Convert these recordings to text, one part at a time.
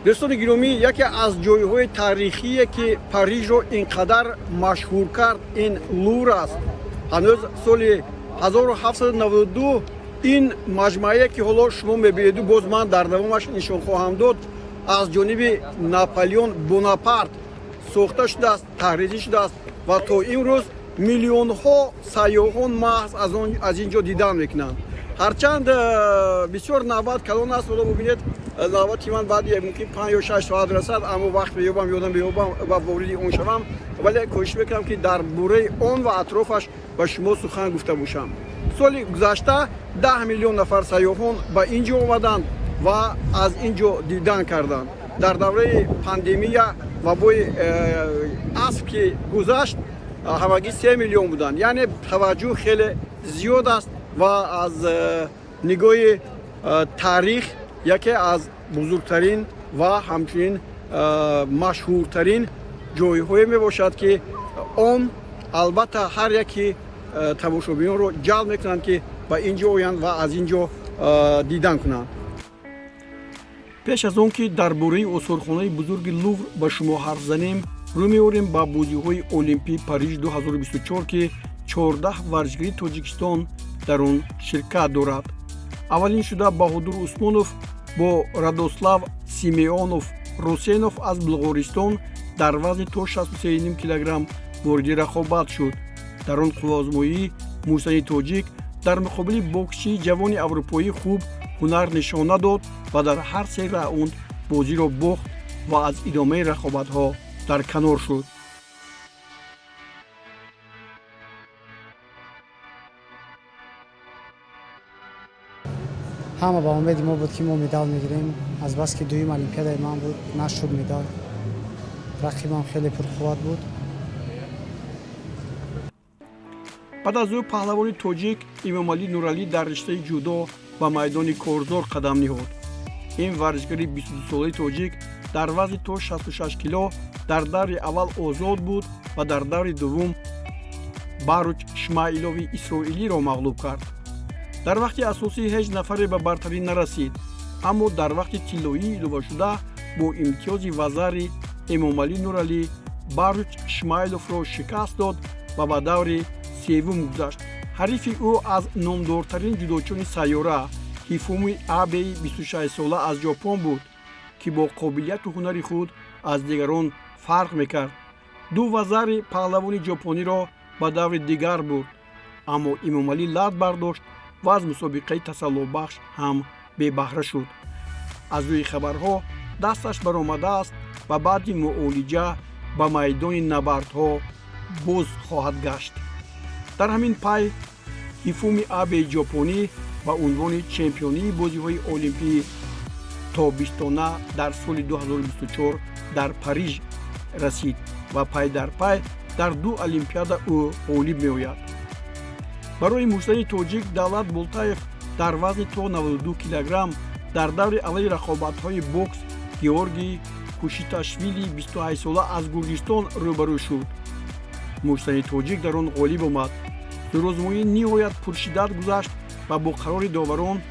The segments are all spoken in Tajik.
دوستان گرامی، یکی از جایهای تاریخی که پاریس رو اینقدر مشهور کرد این لور است. هنوز سال 1792 این مجموعه که حالا شما می‌بینید، باز من در دوامش نشان خواهم داد، از جانب ناپلیون بوناپارت ساخته شده است، طراحی شده است و تا امروز میلیون ها سیاحان محض از اینجا دیدن میکنند. هرچند بسیار نوبت کلان است، حالا ببینید نوبتی من بعد ممکن 5 یا 6 ساعت رسد، اما وقت بیابم یادم بیابم و وارد اون شوم، ولی کوشش میکنم که در باره آن و اطرافش با شما سخن گفته باشم. سال گذشته 10 میلیون نفر سیاحان به اینجا آمدند و از اینجا دیدن کردند. در دوره پاندمی و بای عصر که گذشت همگی 3 میلیون بودند. یعنی توجه خیلی زیاد است و از نگاه تاریخ یکی از بزرگترین و همچنین مشهورترین جای‌های می باشد که آن البته هر یکی تماشاگران رو جلب میکنند که به اینجا آیند و از اینجا دیدن کنند. پیش از اون که درباره آثارخانه بزرگ لوور به شما حرف زنیم، رو می‌آوریم به بازی‌های المپی پاریس 2024 که 14 ورزشگری تاجیکستان در آن شرکت دارد. اولین شده بهادر عثمانوف با رادوسلاو سیمیونوف روسینوف از بلغارستان در وزن تا 63 کیلوگرم وارد رقابت شد. در آن قوازمایی موسوی تاجیک در مقابل بوکسچی جوان اروپایی خوب هنر نشانه داد و در هر سه راوند بازی را باخت و از ادامه رقابت‌ها در کنار شد. همه با امید ما بود که ما مدال میگیریم، از بس که دویم المپیاد من بود نشد مدال. رقیبم خیلی پرقوت بود. بعد از او پهلوان تاجیک امامعلی نورعلی در رشته جودو و میدان کارزار قدم نهاد. این ورزشگری 22 ساله تاجیک در وزن تا 66 کیلو در دور اول آزاد بود و در دور دوم باروچ شمائیلوی اسرائیلی را مغلوب کرد. در وقت اساسی هیچ نفری به برتری نرسید، اما در وقت طلایی اضافه شده با امتیاز وزاری امامعلی نورعلی باروچ شمائیلوف را شکست داد و به دور سوم گذشت. حریف او از نامدارترین جودوچان سیاره هیفومی آبی 26 ساله از ژاپن بود که با قابلیت و هنر خود از دیگران فرق میکرد. دو وزار پهلوان ژاپنی را به دور دیگر برد، اما امامعلی لط برداشت و از مسابقه تسلی بخش هم بی بهره شد. از روی خبرها دستش برآمده است و بعد معالجه به میدان نبردها باز خواهد گشت. در همین پی هیفومی آبی ژاپنی به عنوان چمپیونی بازی‌های المپی تابستانه در سال 2024 در پاریس رسید و پی در پی در دو المپیاد او غالب می‌آید. برای موسوی تاجیک давлат болтаев در وزن تا 92 کیلوگرم در دور اول رقابت‌های بوکس گیورگی کوشیتاشویلی 28 ساله از گرجستان روبرو شد. موسوی تاجیک در آن غالب آمد. روزمایی نهایت پرشدت گذشت و با قرار داوران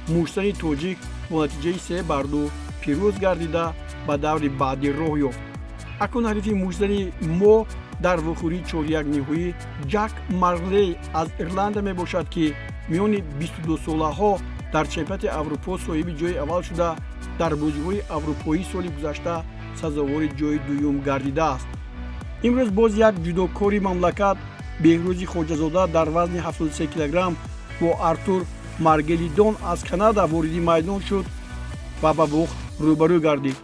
موسوی تاجیک با نتیجه 3-2 پیروز گردیده به دور بعدی راه یافت. اکنون حریف موسوی ما در وخوری 4-1 نهایی جک مارلی از ایرلند می باشد که میان 22 ساله ها در چمپیونات اروپا صاحب جای اول شده در بازی‌های اروپایی سال گذشته سزاوار جای دوم گردیده است. امروز باز یک جودوکاری مملکت بهروز خواجه‌زاده در وزن 73 کیلوگرم با آرتور مارگلیدون از کانادا وارد میدان شد و به باخت روبرو گردید.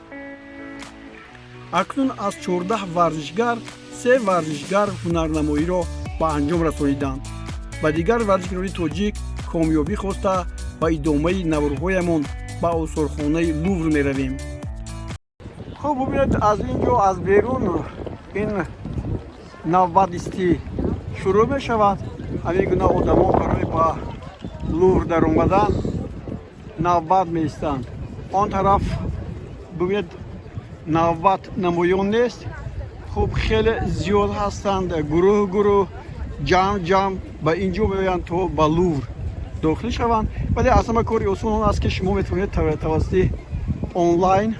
اکنون از 14 ورزشگر 3 ورزشگر هنرنمایی را به انجام رسانیدند و دیگر ورزشگران تاجیک کامیابی خواسته و ادامه نوارهایمان به آثارخانه لوور می رویم. خب ببینید از اینجا از بیرون این نوبادیستی شروع می شود. همین گونه آدمان برای با لوور در اومدن نوبت می ایستند. آن طرف ببینید نوبت نمایان نیست. خب خیلی زیاد هستند، گروه جمع به اینجا میآیند تا به لوور داخل شوند. ولی اصلا کاری آسان است که شما میتونید توسط آنلاین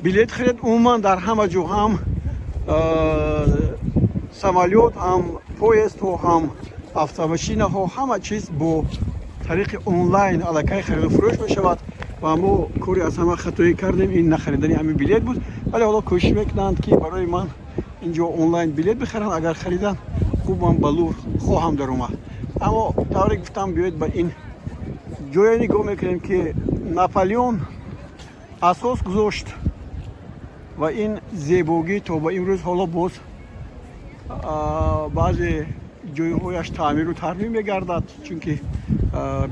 билет харид умуман дар ҳама ҷо ҳам самолёт ҳам поездҳо ҳам автомошинаҳо ҳама чиз бо тариқи онлайн аллакай хариду фурӯш мешавад ва мо кори аз ҳама хатоӣ кардем ин нахаридани ҳамин билет буд вале ҳоло кӯшиш мекунанд ки барои ман инҷо онлайн билет бихаранд агар харидан хуб ман ба Лувр хоҳам даромад аммо тавре гуфтам биёед ба ин ҷое нигоҳ мекунем ки Наполеон асос гузошт ва ин зебогӣ то ба имрӯз ҳоло боз баъзе ҷойҳояш таъмиру тармим мегардад чунки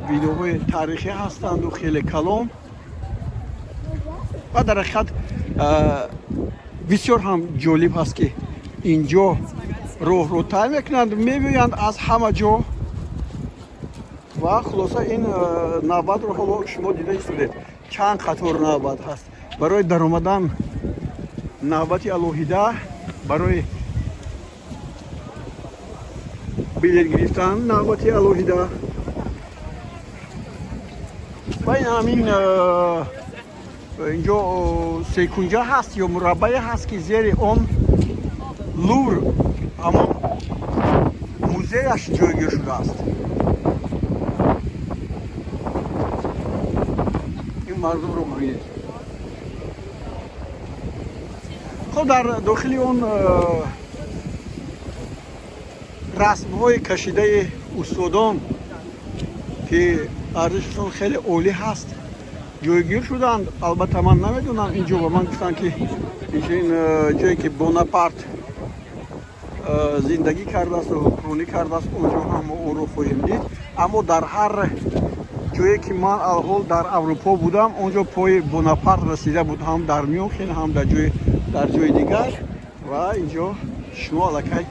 биноҳои таърихӣ ҳастанду хеле калон ва дар ҳақиқат бисёр ҳам ҷолиб ҳаст ки инҷо роҳро тай мекунанд мебиёянд аз ҳама ҷо ва хулоса ин навбатро ҳоло шумо дида истодед чанд қатор навбат ҳаст барои даромадан навбати алоҳида барои билет гирифтан навбати алоҳида ва ин ҳамин инҷо секунҷа ҳаст ё мураббае ҳаст ки зери он Лувр ҳамон музеяш ҷойгир шудааст ин мардумро бубинед хоб дар дохили он расмҳои кашидаи устодон ки арзишашон хеле олӣ ҳаст ҷойгир шуданд албатта ман намедонам инҷо ба ман гуфтанд ки ин ҷое ки Бонапарт зиндагӣ кардасту ҳукмронӣ кардааст онҷо ҳам мо онро хоҳем дид аммо дар ҳар ҷое ки ман алҳол дар аврупо будам онҷо пои Бонапарт расида буд ҳам дар Мюнхен ҳам дар ҷои дигар ва инҷо шумо аллакай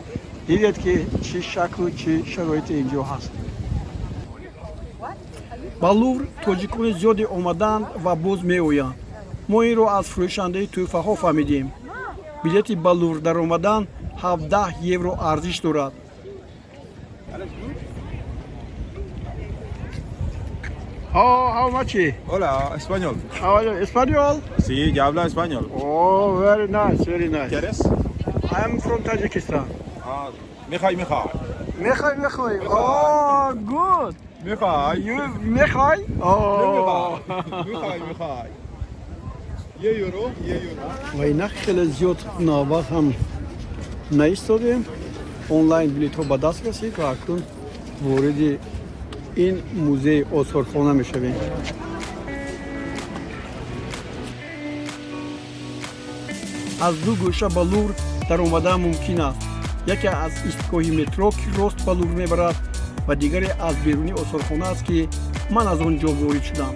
дидед ки чӣ шаклу чӣ шароите инҷо ҳаст ба Лувр тоҷикони зиёде омаданд ва боз меоянд мо инро аз фурӯшандаи тӯҳфаҳо фаҳмидем билети ба Лувр даромадан 17 евро арзиш дорад How much? Hola, español. Español? Sí, ya habla español. Oh, very nice, very nice. ¿Quieres? I am from Tajikistan. Mejay. Mekhay. Oh, good. Mejay. You Mekhay? Oh. Mejay. Ye euro. و اینا خیلی زیاد نوبت هم نایستادیم آنلاین بلیط ها به دست رسید و اکنون وارد این موزه آثارخانه میشویم از دو گوشه به لور در اومدن ممکن است یکی از ایستگاه مترو که راست به لور میبرد و دیگری از بیرونی آثارخانه است که من از آنجا وارد شدم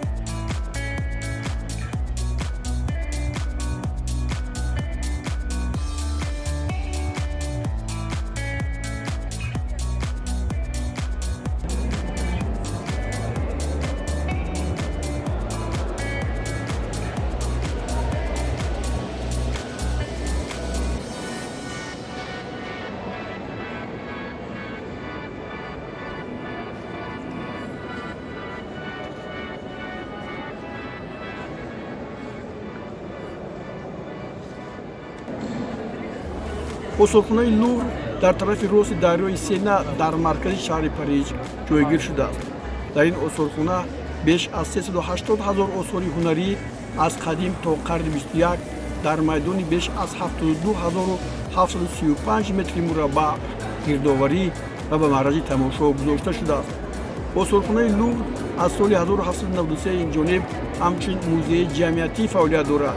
осорхонаи Лувр дар тарафи рости дарёи Сена дар маркази шаҳри Париж ҷойгир шудааст. Дар ин осорхона беш аз 380 000 осори ҳунарӣ аз қадим то қарни 21 дар майдони беш аз 72735 метри мураббаъ гирдоварӣ ва ба маърази тамошо гузошта шудааст. осорхонаи Лувр аз соли 1793 инҷониб ҳамчун музеи ҷамъиятӣ фаъолият дорад.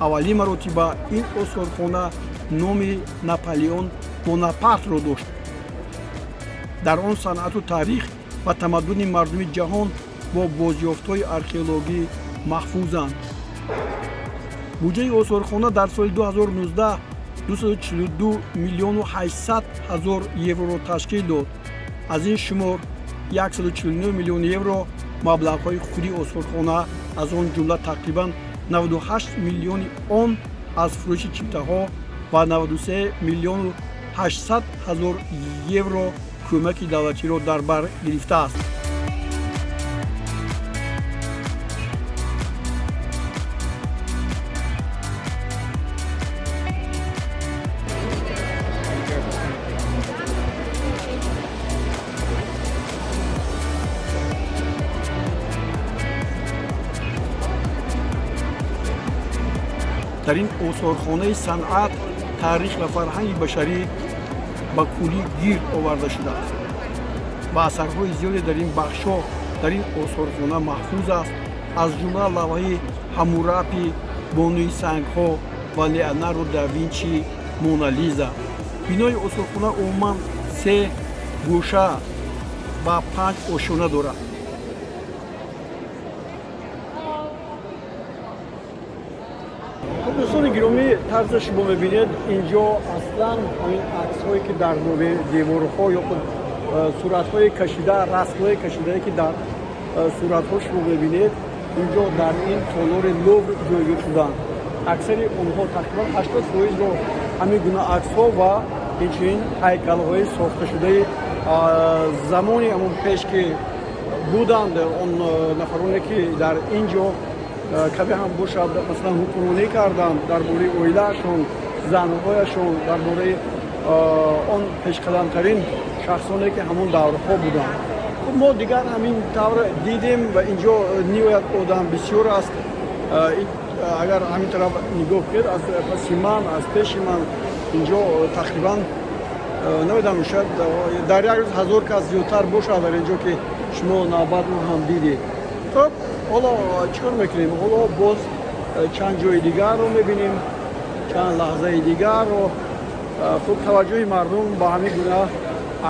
аввалин маротиба ин осорхона номи Наполеон Бонапартро дошт. дар он санъату таърих ва тамаддуни мардуми ҷаҳон бо бозёфтҳои археологӣ маҳфузанд. буҷаи осорхона дар соли 2019 242 миллиону 800 ҳазор евроро ташкил дод. аз ин шумор 149 миллион евро маблағҳои худи осорхона аз он ҷумла тақрибан 98 миллиони он аз фурӯши чиптаҳо ва 93 миллиону 800 ҳазор евро кӯмаки давлатиро дар бар гирифтааст. дар ин осорхонаи санъат таърих ва фарҳанги башарӣ ба куллӣ гирд оварда шудааст ва асарҳои зиёде дар ин бахшҳо дар ин осорхона маҳфуз аст, аз ҷумла лавҳаи ҳаммурапи бонуи сангҳо ва леонардо да винчи Мона Лиза. бинои осорхона умуман 3 гӯша ва 5 ошона дорад. دوستان گرامی، طرز شما می‌بینید اینجا اصلا این عکس‌هایی که در روی دیوارها یا صورت‌های کشیده، رسم‌های کشیده که در صورت‌ها شما می‌بینید اینجا در این تالار لوور جایگیر شدن. اکثر اونها تقریبا 80% رو همین گونه عکس‌ها و اینچنین هیکل‌های ساخته شده زمانی همون پیش که بودند اون نفرانی که در اینجا کمی هم باشد مثلا حکمرانی کردند درباره اویله‌شون، زن‌هایشون، درباره اون پیشقدم‌ترین شخصانی که همون دورها بودند. ما دیگر همین طور دیدیم و اینجا نیویت آدم بسیار است. اگر همین طرف نگاه کرد از پس من از پیش من اینجا تقریبا نمیدونم شاید در یک روز 1000 کس زیادتر باشد در اینجا که شما نوبت رو هم دیدید. خب حالا چیکار میکنیم؟ حالا باز چند جای دیگر رو میبینیم، چند لحظه دیگر رو. خوب توجه مردم با همین گونه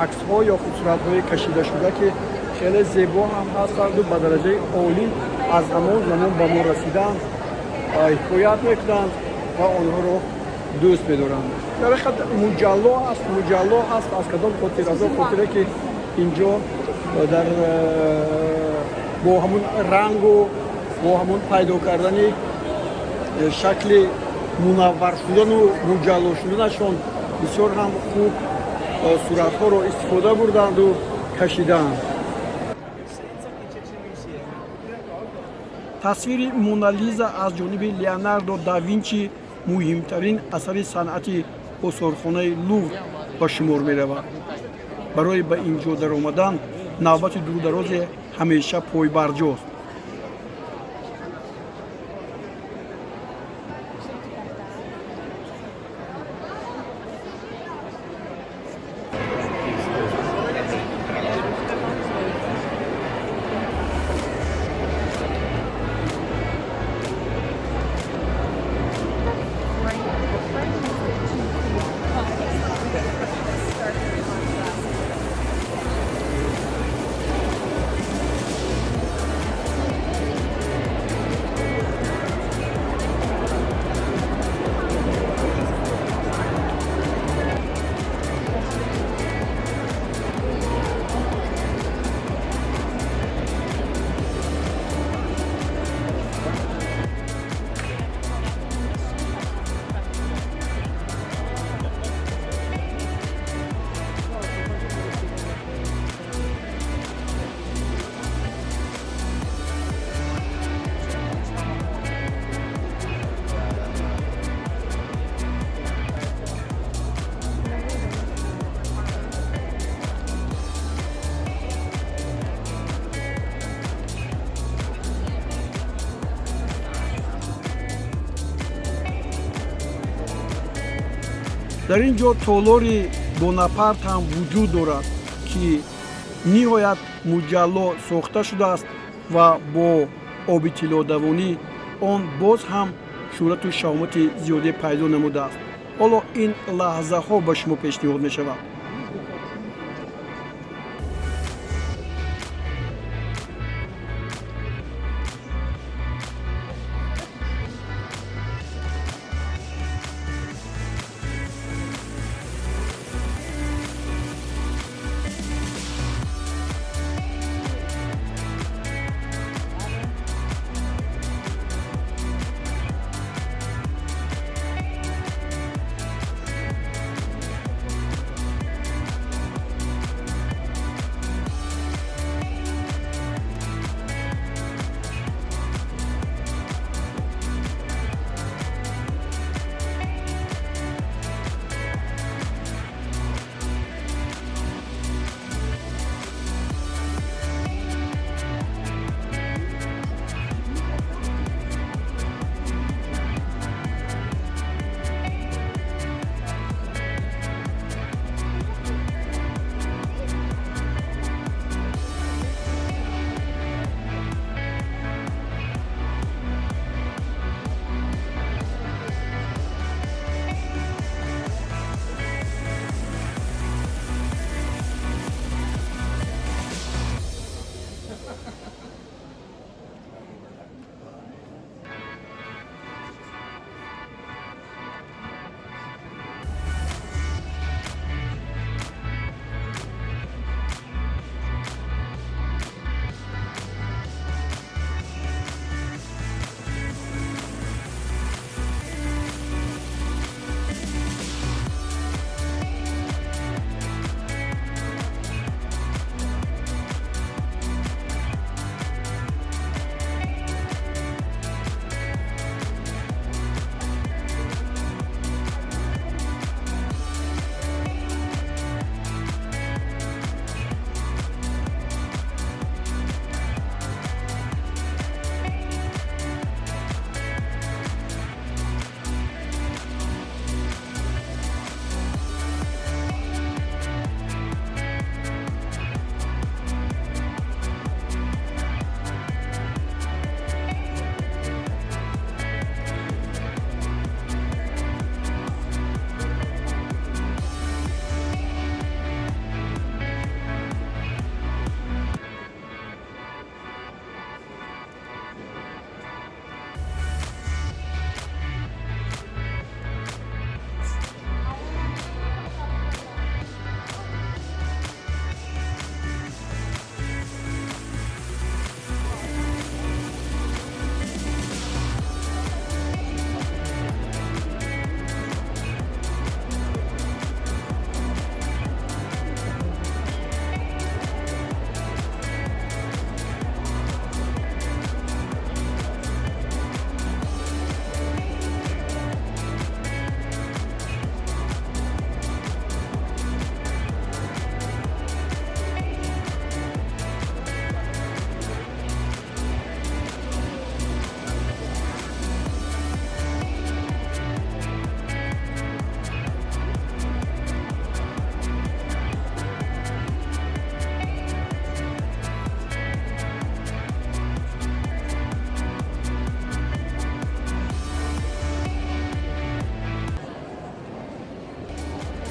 عکس ها یا صورت های کشیده شده که خیلی زیبا هم هستند و به درجه عالی از همان زمان به ما رسیدن حکایت میکنند و آنها رو دوست بدارند. در حقیقت مجلا هست از کدام خاطر از خاطره که اینجا در با همون رنگ و با همون پیدا کردن شکل منور شدن و مجلا شدنشون بسیار هم خوب صورت‌ها رو استفاده بردند و کشیدند. تصویر مونالیزا از جانب لیوناردو دا وینچی مهمترین اثر صنعتی آثارخانه لوور به شمار می‌رود. برای به اینجا در آمدن نوبت دوردراز همیشه پایبرجاست. در اینجا تالاری بوناپارت هم وجود دارد که نهایت مجلا ساخته شده است و با آب طلادوانی آن باز هم شهرت و شهامت زیاده پیدا نموده است. حالا این لحظه ها به شما پیشنهاد می شود.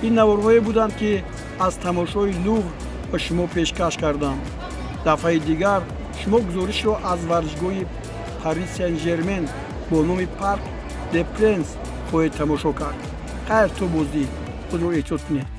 ин наворҳое буданд ки аз тамошои лувр ба шумо пешкаш кардам. дафъаи дигар шумо гузоришро аз варзишгоҳи пари сен жермен бо номи парк де пренс хоҳед тамошо кард. хайр то бозӣ. худро эҳтиёт кунед.